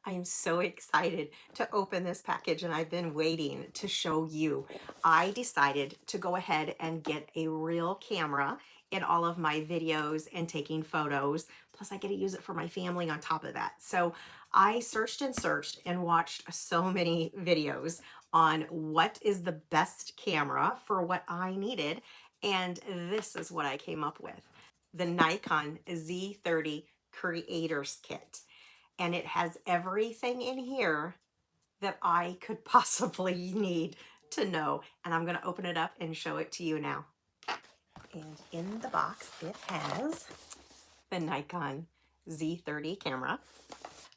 I am so excited to open this package and I've been waiting to show you. I decided to go ahead and get a real camera in all of my videos and taking photos. Plus I get to use it for my family on top of that. So I searched and watched so many videos on what is the best camera for what I needed. And this is what I came up with. The Nikon Z30 Creators Kit. And it has everything in here that I could possibly need to know. And I'm going to open it up and show it to you now. And in the box, it has the Nikon Z30 camera,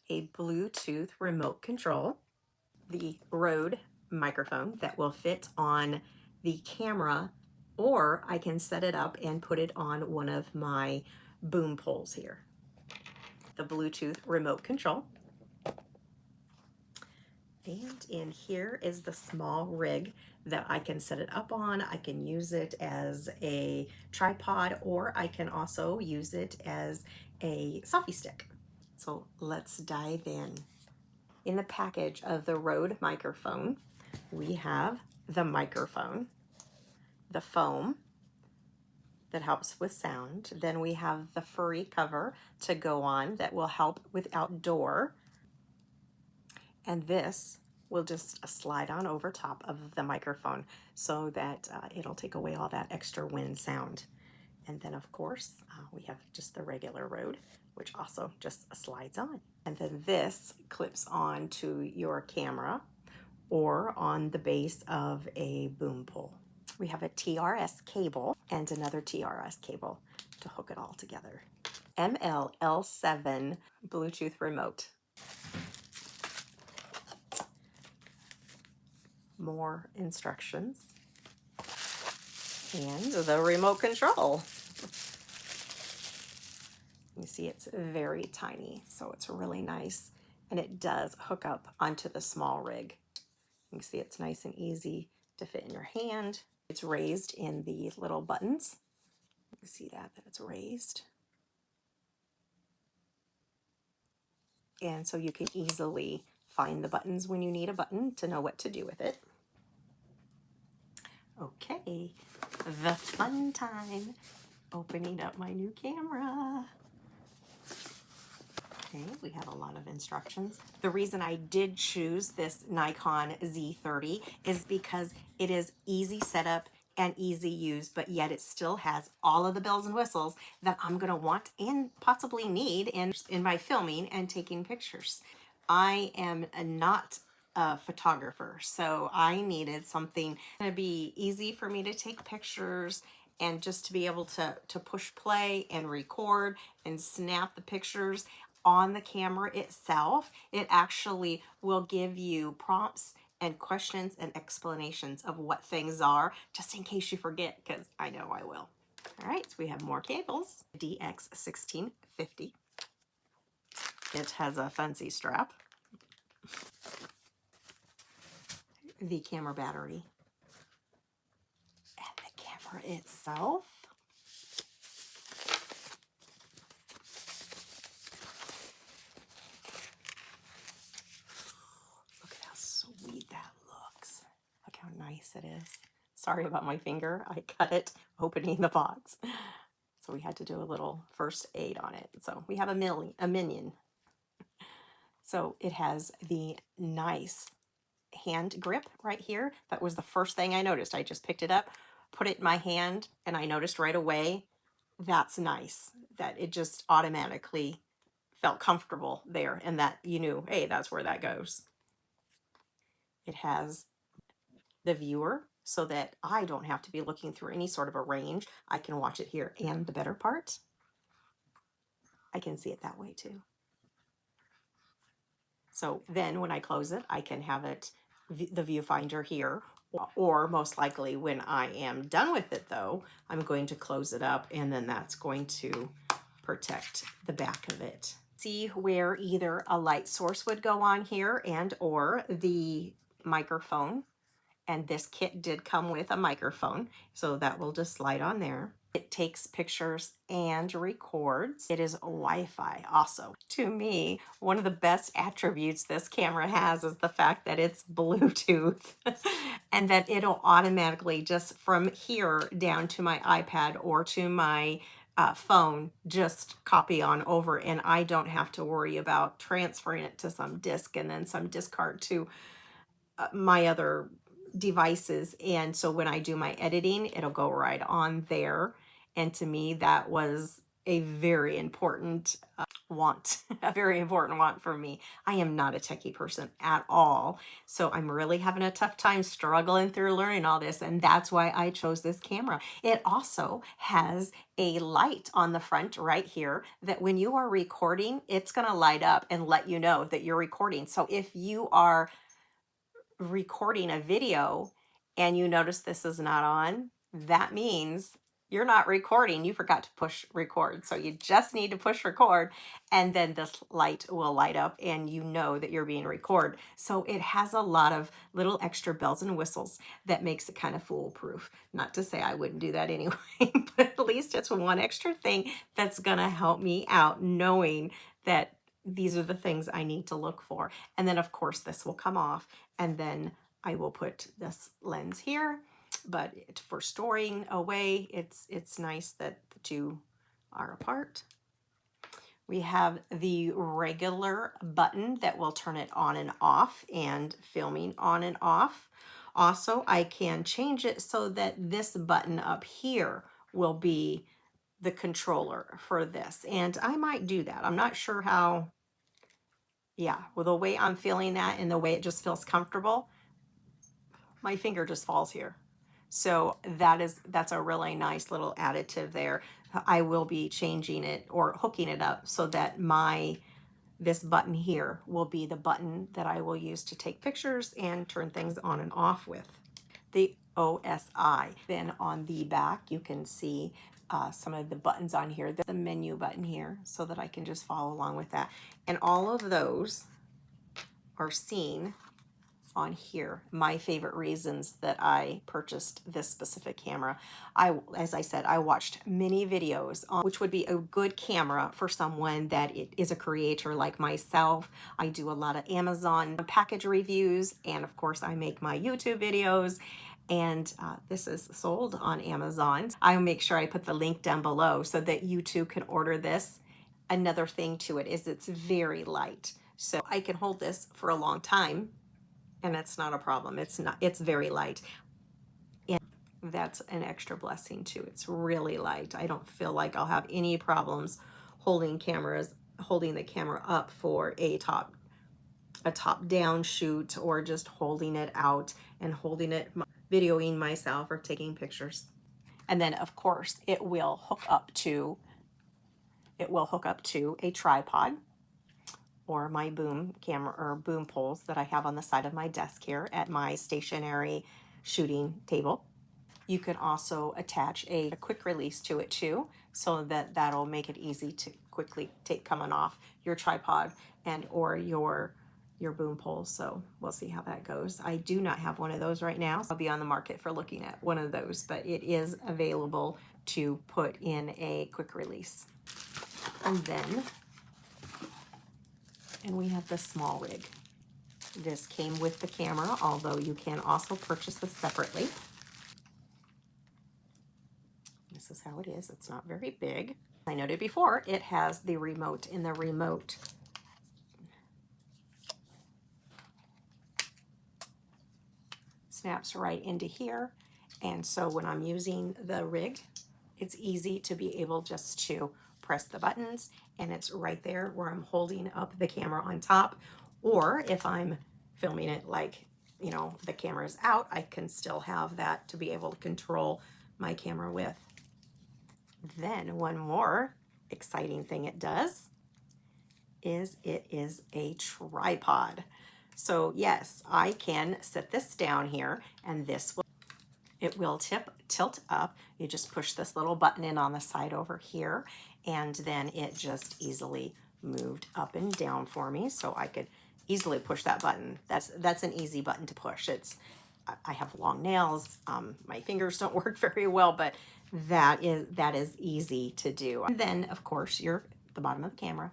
a Bluetooth remote control, the Rode microphone that will fit on the camera, or I can set it up and put it on one of my boom poles here. The Bluetooth remote control. And in here is the SmallRig that I can set it up on. I can use it as a tripod, or I can also use it as a selfie stick. So let's dive in. In the package of the Rode microphone, we have the microphone, the foam that helps with sound. Then we have the furry cover to go on that will help with outdoor. And this will just slide on over top of the microphone so that it'll take away all that extra wind sound. And then of course, we have just the regular Rode, which also just slides on. And then this clips on to your camera or on the base of a boom pole. We have a TRS cable and another TRS cable to hook it all together. MLL7 Bluetooth remote. More instructions, and the remote control. You see it's very tiny, so it's really nice, and it does hook up onto the SmallRig. You can see it's nice and easy to fit in your hand. It's raised in the little buttons. You can see that it's raised. And so you can easily find the buttons when you need a button to know what to do with it. Okay, the fun time, opening up my new camera. Okay, we have a lot of instructions. The reason I did choose this Nikon Z30 is because it is easy setup and easy use, but yet it still has all of the bells and whistles that I'm gonna want and possibly need in my filming and taking pictures. I am not a photographer, so I needed something to be easy for me to take pictures and just to be able to push play and record and snap the pictures on the camera itself. It actually will give you prompts and questions and explanations of what things are, just in case you forget, because I know I will. All right, so we have more cables. DX1650. It has a fancy strap. The camera battery. And the camera itself. Look at how sweet that looks. Look how nice it is. Sorry about my finger. I cut it opening the box. So we had to do a little first aid on it. So we have a minion. So it has the nice hand grip right here. That was the first thing I noticed. I just picked it up, put it in my hand, and I noticed right away, that's nice. That it just automatically felt comfortable there, and that you knew, hey, that's where that goes. It has the viewer so that I don't have to be looking through any sort of a range. I can watch it here, and the better part, I can see it that way too. So then when I close it, I can have it, the viewfinder here, or most likely when I am done with it though, I'm going to close it up, and then that's going to protect the back of it. See where either a light source would go on here and or the microphone. And this kit did come with a microphone, so that will just slide on there. It takes pictures and records. It is Wi-Fi also. To me, one of the best attributes this camera has is the fact that it's Bluetooth and that it'll automatically just from here down to my iPad or to my phone, just copy on over, and I don't have to worry about transferring it to some disk and then some disk card to my other devices. And so when I do my editing, it'll go right on there. And to me, that was a very important want, a very important want for me. I am not a techie person at all. So I'm really having a tough time struggling through learning all this. And that's why I chose this camera. It also has a light on the front right here that when you are recording, it's going to light up and let you know that you're recording. So if you are recording a video and you notice this is not on, that means you're not recording. You forgot to push record. So you just need to push record and then this light will light up and you know that you're being recorded. So it has a lot of little extra bells and whistles that makes it kind of foolproof. Not to say I wouldn't do that anyway, but at least it's one extra thing that's gonna help me out knowing that these are the things I need to look for. And then of course this will come off and then I will put this lens here, but for storing away, it's nice that the two are apart. We have the regular button that will turn it on and off and filming on and off. Also, I can change it so that this button up here will be the controller for this. And I might do that. I'm not sure how, yeah, with the way I'm feeling that and the way it just feels comfortable, my finger just falls here. So that's a really nice little additive there. I will be changing it or hooking it up so that this button here will be the button that I will use to take pictures and turn things on and off with. The OSI. Then on the back, you can see some of the buttons on here. There's the menu button here so that I can just follow along with that. And all of those are seen on here. My favorite reasons that I purchased this specific camera. As I said, I watched many videos on which would be a good camera for someone that is a creator like myself. I do a lot of Amazon package reviews, and of course I make my YouTube videos, and this is sold on Amazon. I'll make sure I put the link down below so that you too can order this. Another thing to it is it's very light. So I can hold this for a long time and it's not a problem. It's very light. And that's an extra blessing too. It's really light. I don't feel like I'll have any problems holding the camera up for a top down shoot, or just holding it out and holding it, videoing myself or taking pictures. And then of course it will hook up to a tripod or my boom camera or boom poles that I have on the side of my desk here at my stationary shooting table. You can also attach a quick release to it too, so that that'll make it easy to quickly take coming off your tripod and or your boom poles. So we'll see how that goes. I do not have one of those right now. I'll be on the market for looking at one of those, but it is available to put in a quick release. And we have the SmallRig. This came with the camera, although you can also purchase this separately. This is how it is. It's not very big. I noted before, it has the remote, and the remote snaps right into here. And so when I'm using the rig, it's easy to be able just to press the buttons and it's right there where I'm holding up the camera on top. Or if I'm filming it like, you know, the camera's out, I can still have that to be able to control my camera with. Then one more exciting thing it does is it is a tripod. So yes, I can set this down here and it will tilt up. You just push this little button in on the side over here, and then it just easily moved up and down for me, so I could easily push that button. That's an easy button to push. I have long nails. My fingers don't work very well, but that is easy to do. And then of course you're at the bottom of the camera.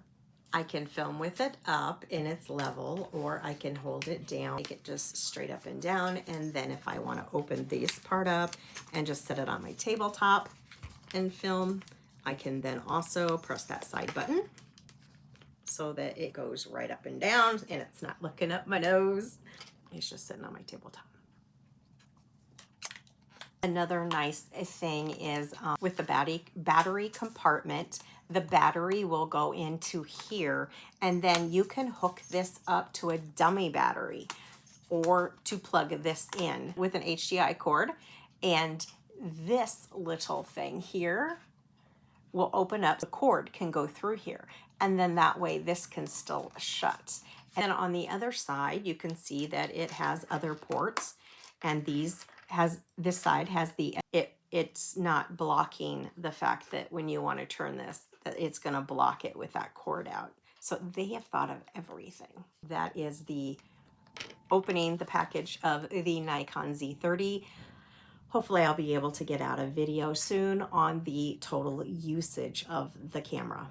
I can film with it up in its level, or I can hold it down, make it just straight up and down. And then if I want to open this part up and just set it on my tabletop and film, I can then also press that side button so that it goes right up and down and it's not looking up my nose. It's just sitting on my tabletop. Another nice thing is with the battery compartment, the battery will go into here, and then you can hook this up to a dummy battery or to plug this in with an HDMI cord. And this little thing here will open up, the cord can go through here, and then that way this can still shut. And then on the other side, you can see that it has other ports, and this side has it's not blocking the fact that when you want to turn this, that it's going to block it with that cord out. So they have thought of everything. That is the opening the package of the Nikon Z30. Hopefully I'll be able to get out a video soon on the total usage of the camera.